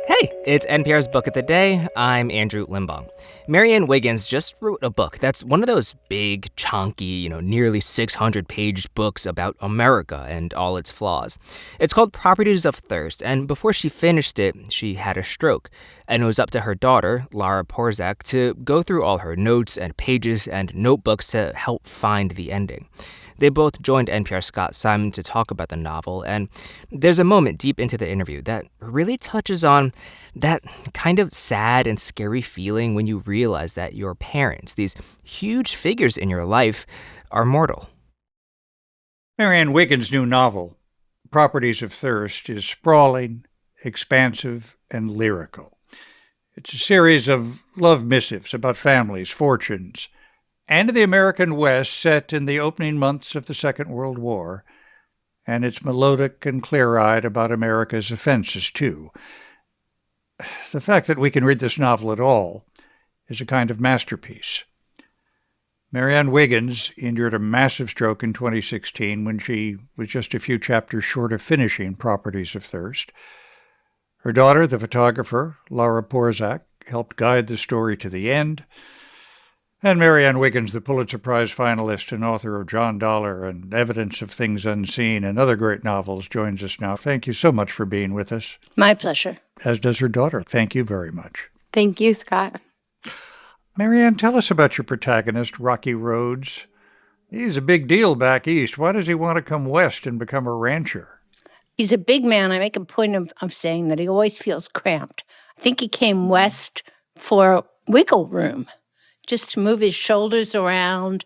Hey, it's NPR's Book of the Day. I'm Andrew Limbong. Marianne Wiggins just wrote a book that's one of those big, chunky, nearly 600-page books about America and all its flaws. It's called Properties of Thirst, and before she finished it, she had a stroke. And it was up to her daughter, Lara Porzak, to go through all her notes and pages and notebooks to help find the ending. They both joined NPR's Scott Simon to talk about the novel, and there's a moment deep into the interview that really touches on that kind of sad and scary feeling when you realize that your parents, these huge figures in your life, are mortal. Marianne Wiggins' new novel, Properties of Thirst, is sprawling, expansive, and lyrical. It's a series of love missives about families, fortunes, and the American West set in the opening months of the Second World War, and it's melodic and clear-eyed about America's offenses, too. The fact that we can read this novel at all is a kind of masterpiece. Marianne Wiggins endured a massive stroke in 2016 when she was just a few chapters short of finishing Properties of Thirst. Her daughter, the photographer, Lara Porzak, helped guide the story to the end. And Marianne Wiggins, the Pulitzer Prize finalist and author of John Dollar and Evidence of Things Unseen and other great novels, joins us now. Thank you so much for being with us. My pleasure. As does her daughter. Thank you very much. Thank you, Scott. Marianne, tell us about your protagonist, Rocky Rhodes. He's a big deal back east. Why does he want to come west and become a rancher? He's a big man. I make a point of saying that he always feels cramped. I think he came west for wiggle room, just to move his shoulders around,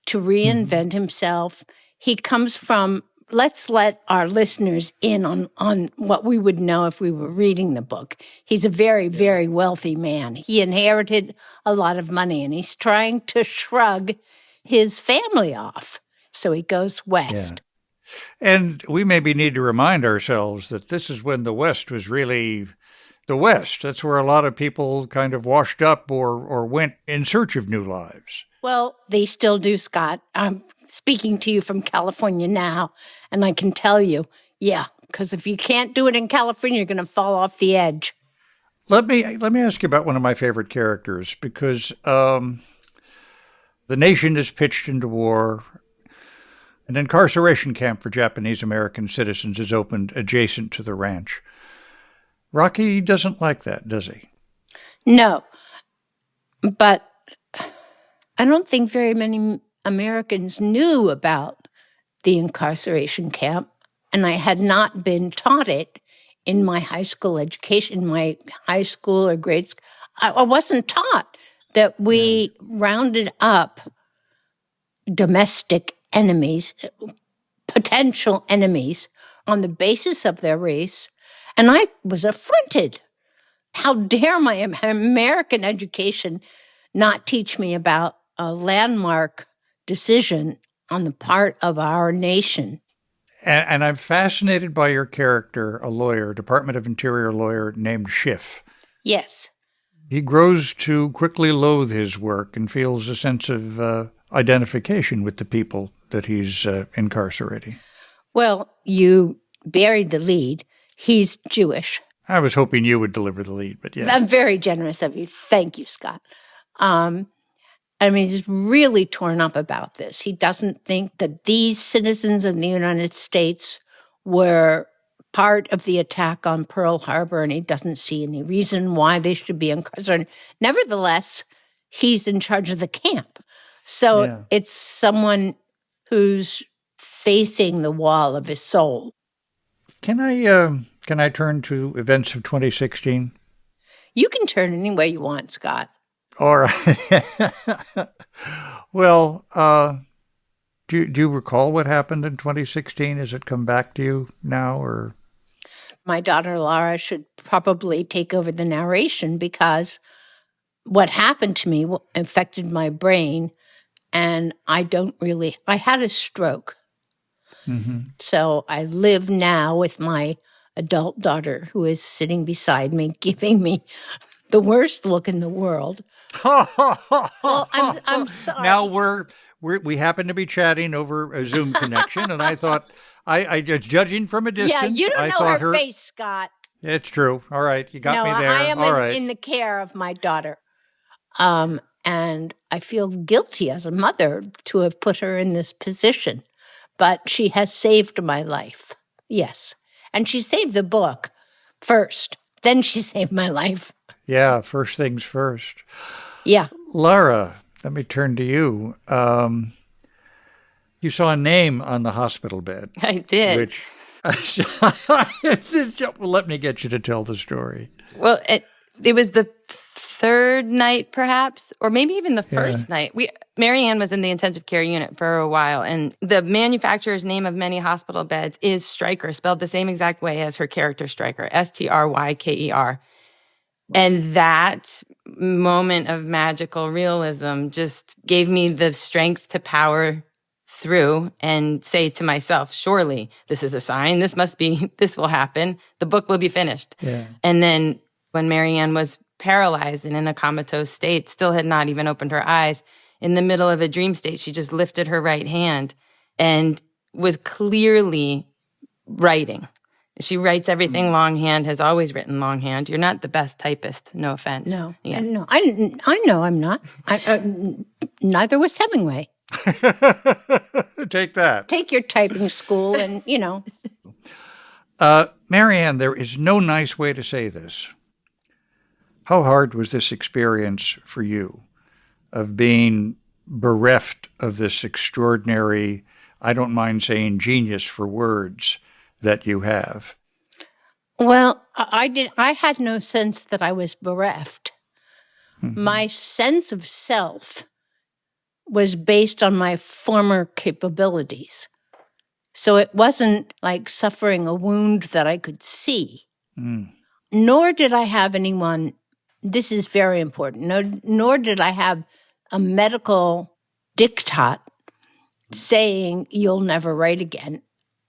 to reinvent himself. He comes from, let's let our listeners in on what we would know if we were reading the book. He's a very, very wealthy man. He inherited a lot of money, and he's trying to shrug his family off. So he goes west. Yeah. And we maybe need to remind ourselves that this is when the West was really the West. That's where a lot of people kind of washed up or went in search of new lives. Well, they still do, Scott. I'm speaking to you from California now, and I can tell you, yeah, because if you can't do it in California, you're going to fall off the edge. Let me ask you about one of my favorite characters, because the nation is pitched into war. An incarceration camp for Japanese American citizens is opened adjacent to the ranch. Rocky doesn't like that, does he? No, but I don't think very many Americans knew about the incarceration camp, and I had not been taught it in my high school education, my high school or grade school. I wasn't taught that we rounded up domestic enemies, potential enemies, on the basis of their race. And I was affronted. How dare my American education not teach me about a landmark decision on the part of our nation? And I'm fascinated by your character, a lawyer, Department of Interior lawyer named Schiff. Yes. He grows to quickly loathe his work and feels a sense of identification with the people that he's incarcerating. Well, you buried the lead. He's Jewish. I was hoping you would deliver the lead, but yeah. I'm very generous of you. Thank you, Scott. He's really torn up about this. He doesn't think that these citizens of the United States were part of the attack on Pearl Harbor, and he doesn't see any reason why they should be incarcerated. Nevertheless, he's in charge of the camp. So It's someone who's facing the wall of his soul. Can I turn to events of 2016? You can turn any way you want, Scott. All right. Well, do you recall what happened in 2016? Has it come back to you now, or? My daughter Lara should probably take over the narration, because what happened to me affected my brain, and I had a stroke. Mm-hmm. So I live now with my adult daughter, who is sitting beside me, giving me the worst look in the world. Well, I'm sorry. Now we happen to be chatting over a Zoom connection, and I thought I just judging from a distance. Yeah, you don't know her face, Scott. It's true. All right. You got No, me there. I am All right. in the care of my daughter. And I feel guilty as a mother to have put her in this position. But she has saved my life. Yes. And she saved the book first. Then she saved my life. Yeah, first things first. Yeah. Lara, let me turn to you. You saw a name on the hospital bed. I did. Which, let me get you to tell the story. Well, it was the third night, perhaps, or maybe even the first night. Marianne was in the intensive care unit for a while, and the manufacturer's name of many hospital beds is Stryker, spelled the same exact way as her character Stryker, Stryker. And that moment of magical realism just gave me the strength to power through and say to myself, surely this is a sign. This will happen. The book will be finished. Yeah. And then when Marianne was paralyzed and in a comatose state, still had not even opened her eyes, in the middle of a dream state, she just lifted her right hand and was clearly writing. She writes everything longhand, has always written longhand. You're not the best typist, no offense. No. Yeah. No. I know I'm not. Neither was Hemingway. Take that. Take your typing school and, Marianne, there is no nice way to say this. How hard was this experience for you of being bereft of this extraordinary, I don't mind saying genius for words, that you have? Well, I had no sense that I was bereft. Mm-hmm. My sense of self was based on my former capabilities. So it wasn't like suffering a wound that I could see. Nor did I have anyone, this is very important, nor did I have a medical diktat saying, you'll never write again.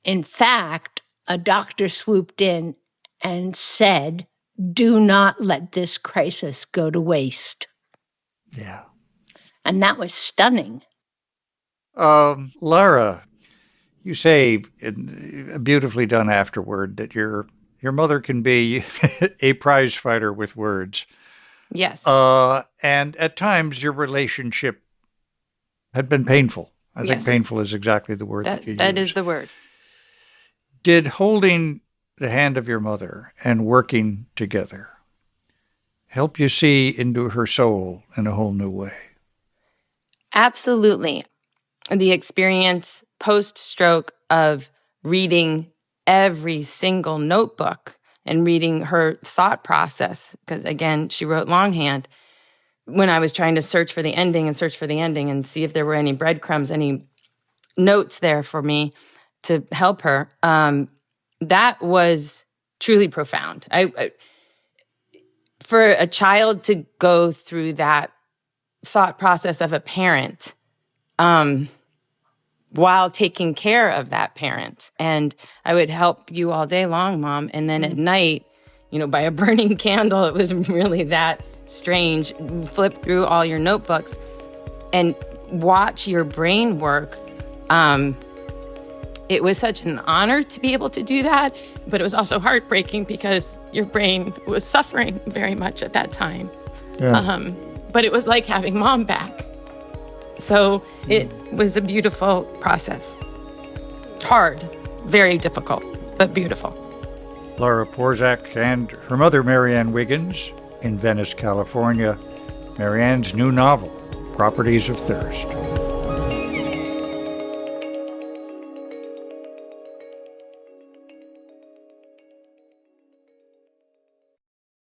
In fact, a doctor swooped in and said, do not let this crisis go to waste. Yeah. And that was stunning. Lara, you say beautifully done afterward that your mother can be a prize fighter with words. Yes. And at times your relationship had been painful. I think painful is exactly the word that you use. That is the word. Did holding the hand of your mother and working together help you see into her soul in a whole new way? Absolutely. The experience post-stroke of reading every single notebook and reading her thought process, because again, she wrote longhand, when I was trying to search for the ending and see if there were any breadcrumbs, any notes there for me to help her, that was truly profound. For a child to go through that thought process of a parent while taking care of that parent. And I would help you all day long, Mom. And then at night, by a burning candle, it was really that strange. Flip through all your notebooks and watch your brain work. It was such an honor to be able to do that, but it was also heartbreaking because your brain was suffering very much at that time. Yeah. But it was like having Mom back. So it was a beautiful process. Hard, very difficult, but beautiful. Lara Porzak and her mother, Marianne Wiggins, in Venice, California. Marianne's new novel, Properties of Thirst.